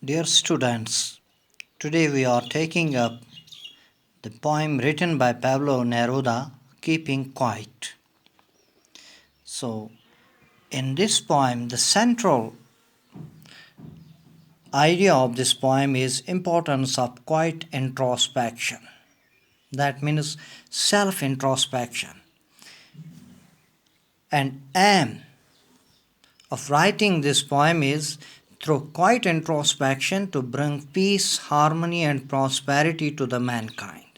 Dear students, today we are taking up the poem written by Pablo Neruda, Keeping Quiet. So, in this poem, the central idea of this poem is importance of quiet introspection. That means self-introspection. And aim of writing this poem is through quiet introspection to bring peace, harmony and prosperity to the mankind.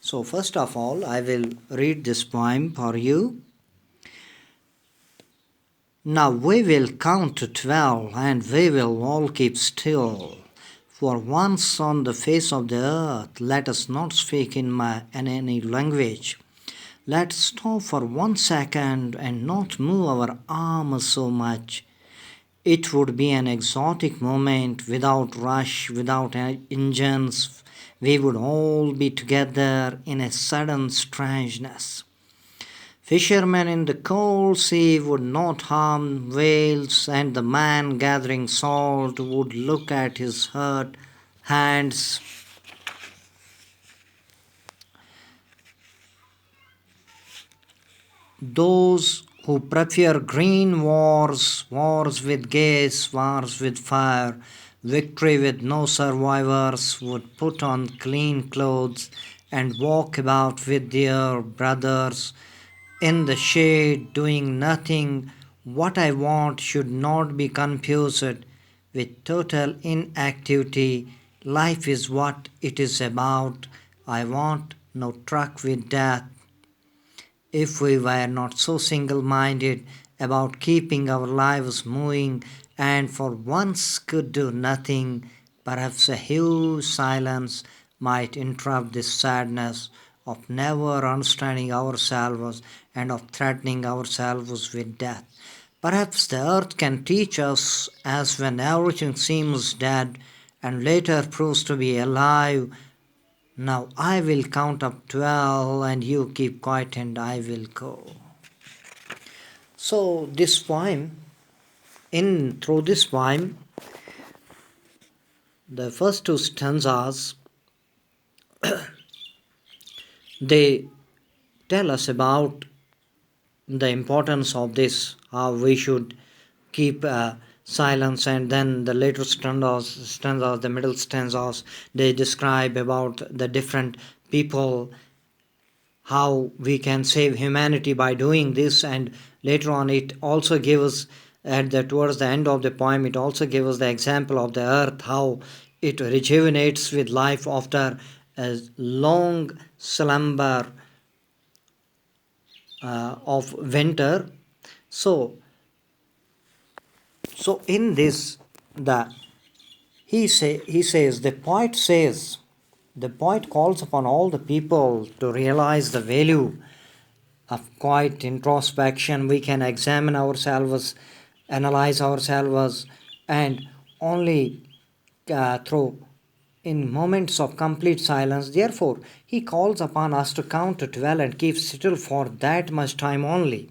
So first of all, I will read this poem for you. Now we will count to 12 and we will all keep still. For once on the face of the earth, let us not speak in any language. Let's stop for 1 second and not move our arms so much. It would be an exotic moment without rush, without engines. We would all be together in a sudden strangeness. Fishermen in the cold sea would not harm whales, and the man gathering salt would look at his hurt hands. Those who prefer green wars, wars with gas, wars with fire, victory with no survivors, would put on clean clothes and walk about with their brothers in the shade doing nothing. What I want should not be confused with total inactivity. Life is what it is about. I want no truck with death. If we were not so single-minded about keeping our lives moving and for once could do nothing, perhaps a huge silence might interrupt this sadness of never understanding ourselves and of threatening ourselves with death. Perhaps the earth can teach us as when everything seems dead and later proves to be alive. Now I will count up 12 and you keep quiet and I will go. So this poem, through this poem, the first two stanzas, they tell us about the importance of this, how we should keep silence, and then the later stanzas, the middle stanzas, they describe about the different people, how we can save humanity by doing this, and later on it also gives towards the end of the poem it also gives the example of the earth, how it rejuvenates with life after a long slumber of winter. So in this, he says the poet calls upon all the people to realize the value of quiet introspection. We can examine ourselves, analyze ourselves, and only through in moments of complete silence. Therefore, he calls upon us to count to 12 and keep still for that much time only.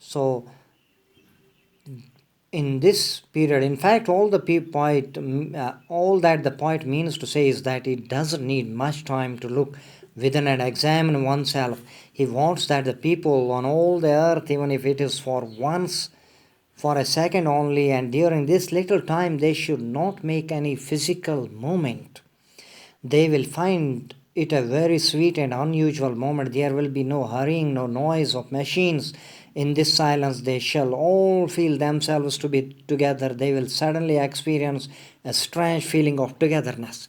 So in this period, in fact, all that the poet means to say is that it doesn't need much time to look within and examine oneself. He wants that the people on all the earth, even if it is for once, for a second only, and during this little time, they should not make any physical movement. They will find it a very sweet and unusual moment. There will be no hurrying, no noise of machines. In this silence, they shall all feel themselves to be together. They will suddenly experience a strange feeling of togetherness.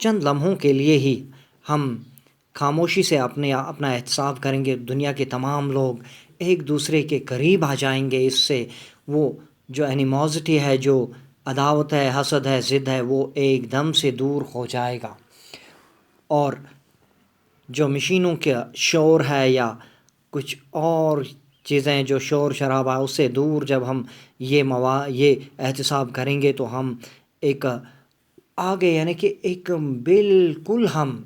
چند لمحوں کے لیے ہی ہم خاموشی سے اپنا احتساب کریں گے، دنیا کے تمام لوگ ایک دوسرے کے قریب آ جائیں گے. اس سے وہ جو اینیموزٹی ہے، جو عداوت ہے، حسد ہے، ضد ہے، وہ ایک دم سے دور ہو جائے گا. اور جو مشینوں کا شور ہے یا کچھ اور چیزیں جو شور شرابہ ہے، اس سے دور جب ہم یہ احتساب کریں گے تو ہم ایک آگے یعنی کہ ایک بالکل ہم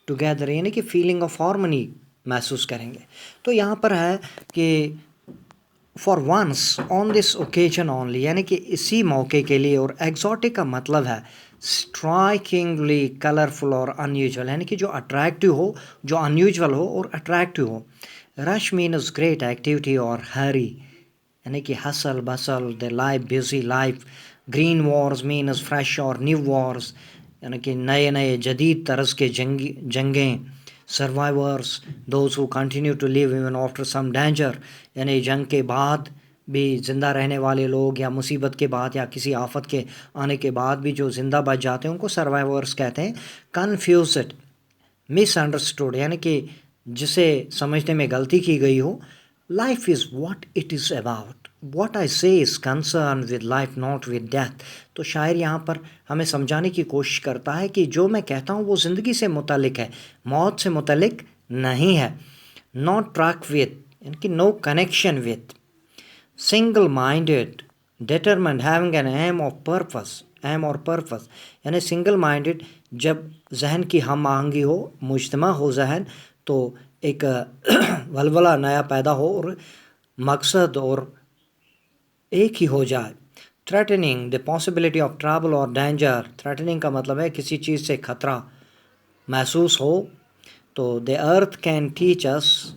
ٹوگیدر یعنی کہ فیلنگ آف ہارمنی محسوس کریں گے. تو یہاں پر ہے کہ for once on this occasion only, یعنی کہ اسی موقع کے لیے. اور ایگزوٹک کا مطلب ہے اسٹرائکنگلی کلرفل اور انیوژل، یعنی کہ جو اٹریکٹیو ہو، جو انیوژل ہو اور اٹریکٹیو ہو. رش مینز گریٹ ایکٹیویٹی اور ہری، یعنی کہ hustle bustle, the life busy life. Green wars means fresh اور نیو وارز، یعنی کہ نئے جدید طرز کے جنگیں. Survivors those who continue to live even after some danger, یعنی جنگ کے بعد بھی زندہ رہنے والے لوگ، یا مصیبت کے بعد یا کسی آفت کے آنے کے بعد بھی جو زندہ بچ جاتے ہیں ان کو سروائیورس کہتے ہیں. کنفیوزڈ، مس انڈرسٹوڈ، یعنی کہ جسے سمجھنے میں غلطی کی گئی ہو. Life is what it is about, what I say is concern with life not with death. تو شاعر یہاں پر ہمیں سمجھانے کی کوشش کرتا ہے کہ جو میں کہتا ہوں وہ زندگی سے متعلق ہے، موت سے متعلق نہیں ہے. ناٹ ٹریک ود، یعنی کہ no connection with. Single minded, determined, having an aim اور پرپس. یعنی سنگل مائنڈیڈ، جب ذہن کی ہم آہنگی ہو، مجتمع ہو ذہن، تو ایک ولولہ نیا پیدا ہو اور مقصد اور ایک ہی ہو جائے. Threatening, the possibility of trouble اور ڈینجر. تھریٹننگ کا مطلب ہے کسی چیز سے خطرہ محسوس ہو. تو دی ارتھ کین ٹیچ اس،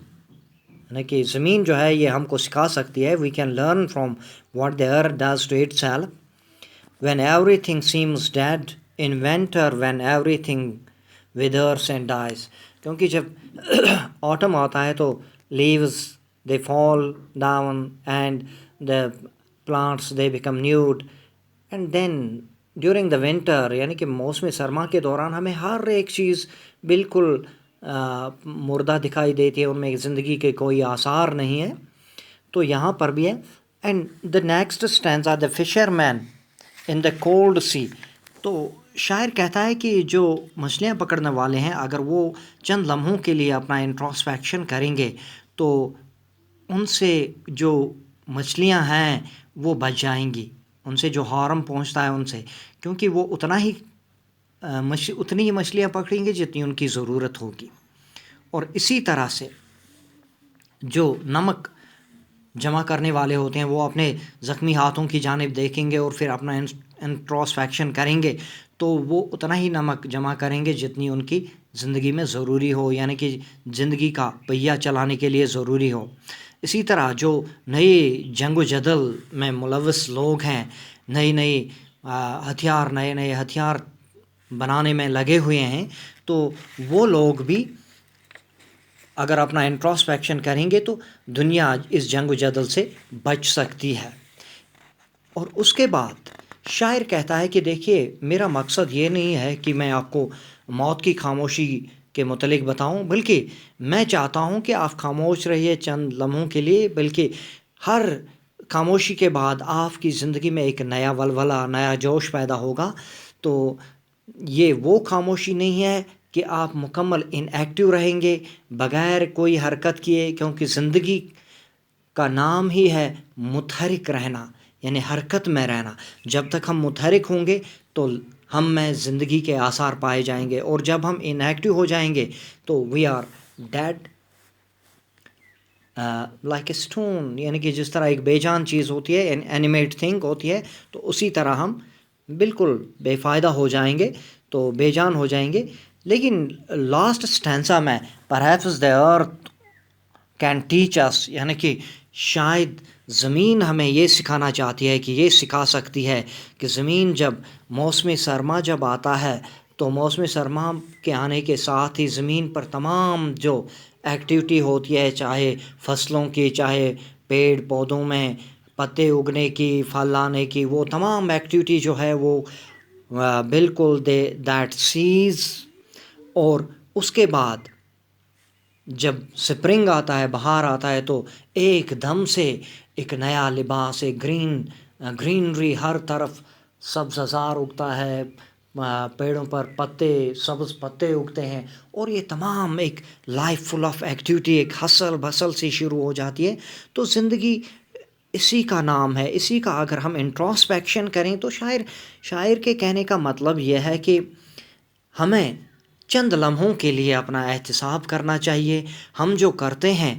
یعنی کہ زمین جو ہے یہ ہم کو سکھا سکتی ہے. We can learn from what the earth does to itself. When everything seems dead in winter, when everything withers and dies. کیونکہ جب آٹم آتا ہے تو leaves they fall down and the plants they become nude. and then during the winter، یعنی کہ موسم سرما کے دوران ہمیں ہر ایک چیز بالکل مردہ دکھائی دیتی ہے، ان میں زندگی کے کوئی آثار نہیں ہے. تو یہاں پر بھی ہے. and the next stanza، the fisherman in the cold sea. تو شاعر کہتا ہے کہ جو مچھلیاں پکڑنے والے ہیں اگر وہ چند لمحوں کے لیے اپنا انٹروسپیکشن کریں گے تو ان سے جو مچھلیاں ہیں وہ بچ جائیں گی، ان سے جو ہارم پہنچتا ہے ان سے، کیونکہ وہ اتنی ہی مچھلیاں پکڑیں گے جتنی ان کی ضرورت ہوگی. اور اسی طرح سے جو نمک جمع کرنے والے ہوتے ہیں وہ اپنے زخمی ہاتھوں کی جانب دیکھیں گے اور پھر اپنا انٹروسپیکشن کریں گے تو وہ اتنا ہی نمک جمع کریں گے جتنی ان کی زندگی میں ضروری ہو، یعنی کہ زندگی کا پہیہ چلانے کے لیے ضروری ہو. اسی طرح جو نئی جنگ و جدل میں ملوث لوگ ہیں، نئے ہتھیار بنانے میں لگے ہوئے ہیں، تو وہ لوگ بھی اگر اپنا انٹروسپیکشن کریں گے تو دنیا اس جنگ و جدل سے بچ سکتی ہے. اور اس کے بعد شاعر کہتا ہے کہ دیکھیے میرا مقصد یہ نہیں ہے کہ میں آپ کو موت کی خاموشی کے متعلق بتاؤں، بلکہ میں چاہتا ہوں کہ آپ خاموش رہیے چند لمحوں کے لیے، بلکہ ہر خاموشی کے بعد آپ کی زندگی میں ایک نیا ولولہ، نیا جوش پیدا ہوگا. تو یہ وہ خاموشی نہیں ہے کہ آپ مکمل ان ایکٹیو رہیں گے بغیر کوئی حرکت کیے، کیونکہ زندگی کا نام ہی ہے متحرک رہنا، یعنی حرکت میں رہنا. جب تک ہم متحرک ہوں گے تو ہم میں زندگی کے آثار پائے جائیں گے، اور جب ہم ان ایکٹیو ہو جائیں گے تو we are dead like a stone, یعنی کہ جس طرح ایک بے جان چیز ہوتی ہے، اینیمیٹ تھنگ ہوتی ہے، تو اسی طرح ہم بالکل بے فائدہ ہو جائیں گے، تو بے جان ہو جائیں گے. لیکن لاسٹ اسٹینسا میں perhaps the earth can teach us, یعنی کہ شاید زمین ہمیں یہ سکھانا چاہتی ہے، کہ یہ سکھا سکتی ہے کہ زمین جب موسم سرما جب آتا ہے تو موسم سرما کے آنے کے ساتھ ہی زمین پر تمام جو ایکٹیویٹی ہوتی ہے، چاہے فصلوں کی، چاہے پیڑ پودوں میں پتے اگنے کی، پھل لانے کی، وہ تمام ایکٹیویٹی جو ہے وہ بالکل دیٹ سیز. اور اس کے بعد جب سپرنگ آتا ہے، بہار آتا ہے، تو ایک دم سے ایک نیا لباس، ایک گرینری، ہر طرف سبززار اگتا ہے، پیڑوں پر سبز پتے اگتے ہیں، اور یہ تمام ایک لائف فل آف ایکٹیویٹی، ایک ہسل بسل سی شروع ہو جاتی ہے. تو زندگی اسی کا نام ہے. اسی کا اگر ہم انٹراسپیکشن کریں تو شاعر کے کہنے کا مطلب یہ ہے کہ ہمیں چند لمحوں کے لیے اپنا احتساب کرنا چاہیے. ہم جو کرتے ہیں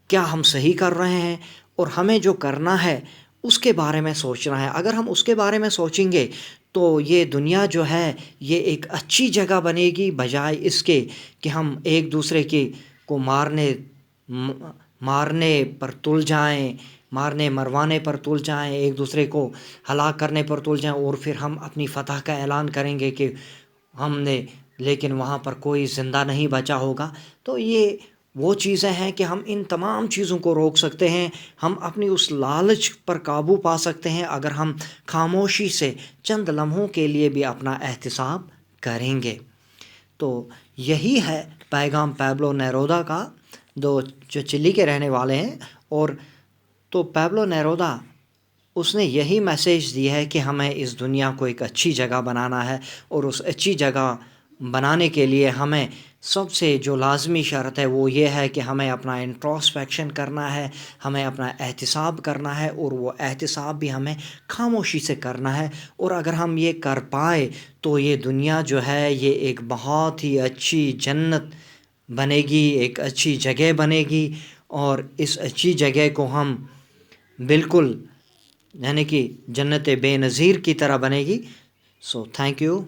کیا ہم صحیح کر رہے ہیں، اور ہمیں جو کرنا ہے اس کے بارے میں سوچنا ہے. اگر ہم اس کے بارے میں سوچیں گے تو یہ دنیا جو ہے یہ ایک اچھی جگہ بنے گی، بجائے اس کے کہ ہم ایک دوسرے کو مارنے پر تل جائیں، مروانے پر تل جائیں، ایک دوسرے کو ہلاک کرنے پر تل جائیں، اور پھر ہم اپنی فتح کا اعلان کریں گے کہ ہم نے، لیکن وہاں پر کوئی زندہ نہیں بچا ہوگا. تو یہ وہ چیزیں ہیں کہ ہم ان تمام چیزوں کو روک سکتے ہیں. ہم اپنی اس لالچ پر قابو پا سکتے ہیں اگر ہم خاموشی سے چند لمحوں کے لیے بھی اپنا احتساب کریں گے. تو یہی ہے پیغام پیبلو نیرودا کا، جو چلی کے رہنے والے ہیں. اور تو پیبلو نیرودا اس نے یہی میسیج دی ہے کہ ہمیں اس دنیا کو ایک اچھی جگہ بنانا ہے، اور اس اچھی جگہ بنانے کے لیے ہمیں سب سے جو لازمی شرط ہے وہ یہ ہے کہ ہمیں اپنا انٹراسپیکشن کرنا ہے، ہمیں اپنا احتساب کرنا ہے، اور وہ احتساب بھی ہمیں خاموشی سے کرنا ہے. اور اگر ہم یہ کر پائے تو یہ دنیا جو ہے یہ ایک بہت ہی اچھی جنت بنے گی، ایک اچھی جگہ بنے گی، اور اس اچھی جگہ کو ہم بالکل، یعنی کہ جنت بے نظیر کی طرح بنے گی. So thank you.